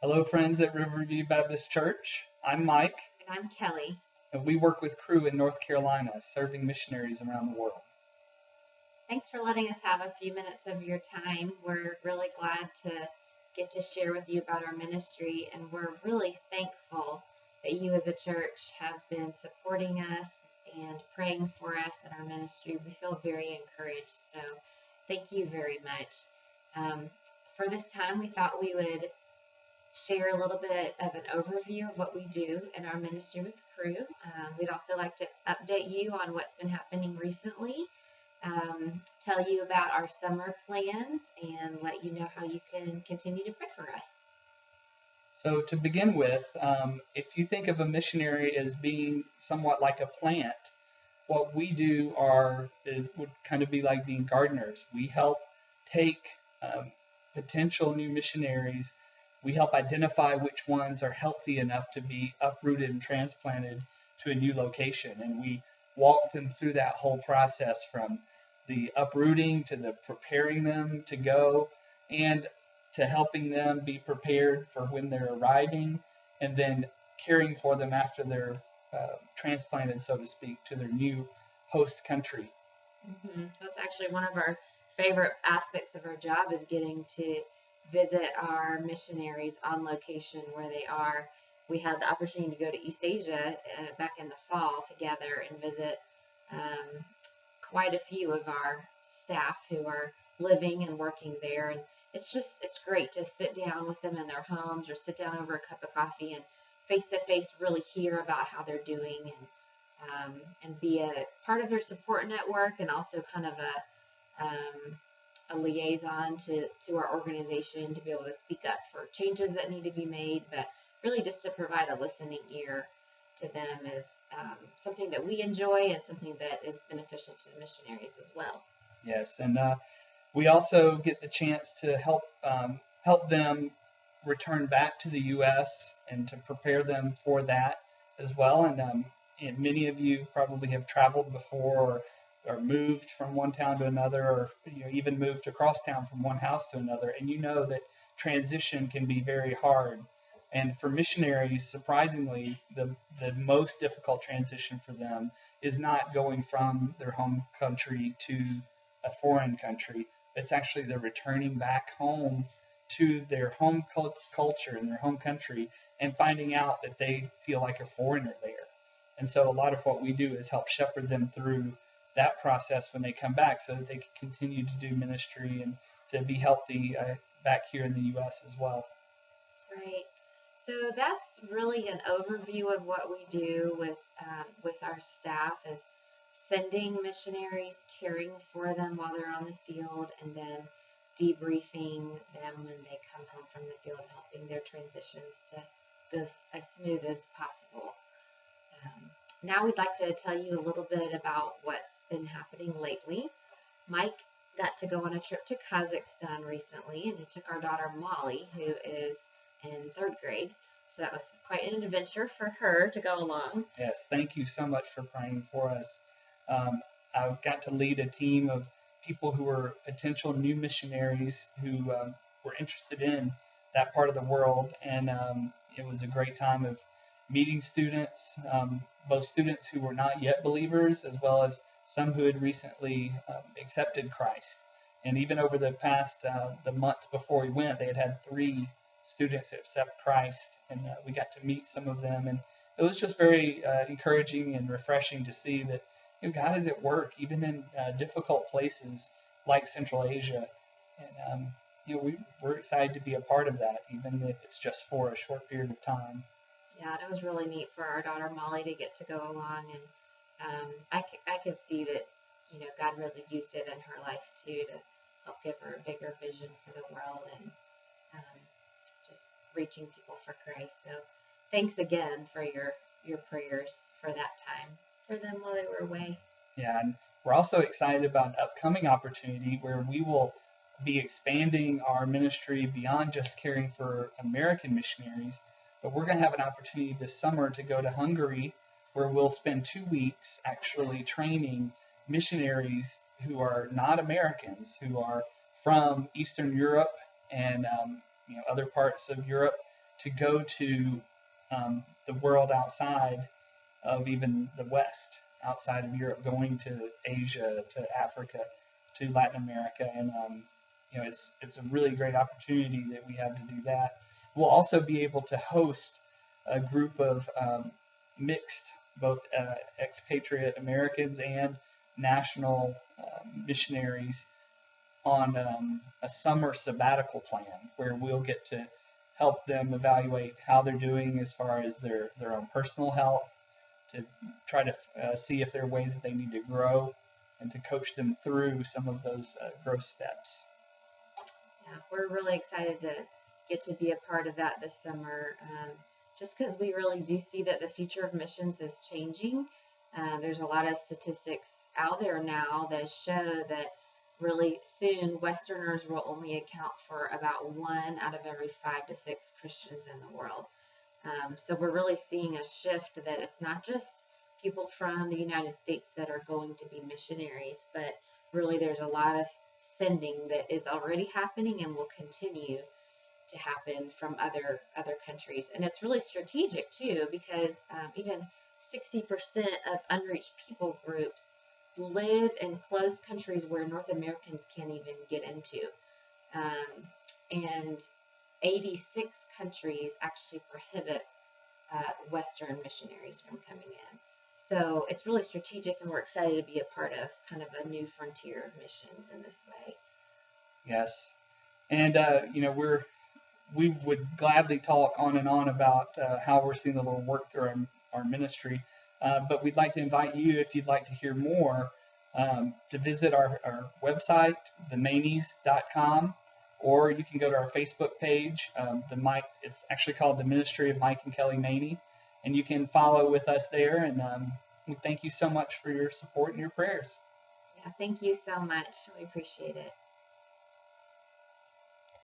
Hello, friends at Riverview Baptist Church. I'm Mike, And I'm Kelly. and we work with Crew in North Carolina, serving missionaries around the world. Thanks for letting us have a few minutes of your time. We're really glad to get to share with you about our ministry, and we're really thankful that you as a church have been supporting us and praying for us in our ministry. We feel very encouraged, so thank you very much. Um, for this time, we thought we would share a little bit of an overview of what we do in our ministry with Crew. We'd also like to update you on what's been happening recently, tell you about our summer plans, and let you know how you can continue to pray for us. So, to begin with, if you think of a missionary as being somewhat like a plant, what we do would kind of be like being gardeners. We help take um, potential new missionaries. We help identify which ones are healthy enough to be uprooted and transplanted to a new location, and we walk them through that whole process from the uprooting to the preparing them to go, and to helping them be prepared for when they're arriving, and then caring for them after they're transplanted, so to speak, to their new host country. That's actually one of our favorite aspects of our job is getting to visit our missionaries on location where they are. We had the opportunity to go to East Asia back in the fall together and visit um, quite a few of our staff who are living and working there. And it's great to sit down with them in their homes or sit down over a cup of coffee and face to face really hear about how they're doing and be a part of their support network, and also kind of a liaison to our organization to be able to speak up for changes that need to be made, but really just to provide a listening ear to them is something that we enjoy and something that is beneficial to the missionaries as well. Yes, and we also get the chance to help them return back to the U.S. and to prepare them for that as well. And many of you probably have traveled before, or moved from one town to another, or even moved across town from one house to another, and you know that transition can be very hard. And for missionaries, surprisingly, the most difficult transition for them is not going from their home country to a foreign country. It's actually they're returning back home to their home culture and their home country, and finding out that they feel like a foreigner there. And so a lot of what we do is help shepherd them through that process when they come back, so that they can continue to do ministry and to be healthy back here in the U.S. as well. Right. So that's really an overview of what we do with our staff is sending missionaries, caring for them while they're on the field, and then debriefing them when they come home from the field and helping their transitions to go as smooth as possible. Now we'd like to tell you a little bit about what's been happening lately. Mike got to go on a trip to Kazakhstan recently, and he took our daughter Molly, who is in third grade. So that was quite an adventure for her to go along. Yes, thank you so much for praying for us. I got to lead a team of people who were potential new missionaries who were interested in that part of the world, and it was a great time of meeting students, both students who were not yet believers, as well as some who had recently accepted Christ. And even over the past the month before we went, they had three students accept Christ, and we got to meet some of them, and it was just very encouraging and refreshing to see that God is at work even in difficult places like Central Asia, and we're excited to be a part of that, even if it's just for a short period of time. Yeah, it was really neat for our daughter Molly to get to go along, and I could see that God really used it in her life too to help give her a bigger vision for the world and um, just reaching people for Christ. So thanks again for your prayers for that time for them while they were away. Yeah, and we're also excited about an upcoming opportunity where we will be expanding our ministry beyond just caring for American missionaries, but we're going to have an opportunity this summer to go to Hungary, where we'll spend 2 weeks actually training missionaries who are not Americans, who are from Eastern Europe and other parts of Europe, to go to the world outside of even the West, outside of Europe, going to Asia, to Africa, to Latin America, and it's a really great opportunity that we have to do that. We'll also be able to host a group of mixed, both expatriate Americans and national missionaries on a summer sabbatical plan where we'll get to help them evaluate how they're doing as far as their own personal health, to try to see if there are ways that they need to grow, and to coach them through some of those growth steps. Yeah, we're really excited to get to be a part of that this summer, just because we really do see that the future of missions is changing. There's a lot of statistics out there now that show that really soon Westerners will only account for about 1 out of every 5 to 6 Christians in the world. So we're really seeing a shift that it's not just people from the United States that are going to be missionaries, but really there's a lot of sending that is already happening and will continue to happen from other countries. And it's really strategic too, because even 60% of unreached people groups live in closed countries where North Americans can't even get into. And 86 countries actually prohibit Western missionaries from coming in. So it's really strategic, and we're excited to be a part of kind of a new frontier of missions in this way. Yes, and we would gladly talk on and on about how we're seeing the Lord work through our ministry, but we'd like to invite you, if you'd like to hear more, to visit our website, themaneys.com, or you can go to our Facebook page. It's actually called the Ministry of Mike and Kelly Maney, and you can follow with us there. And we thank you so much for your support and your prayers. Yeah, thank you so much. We appreciate it.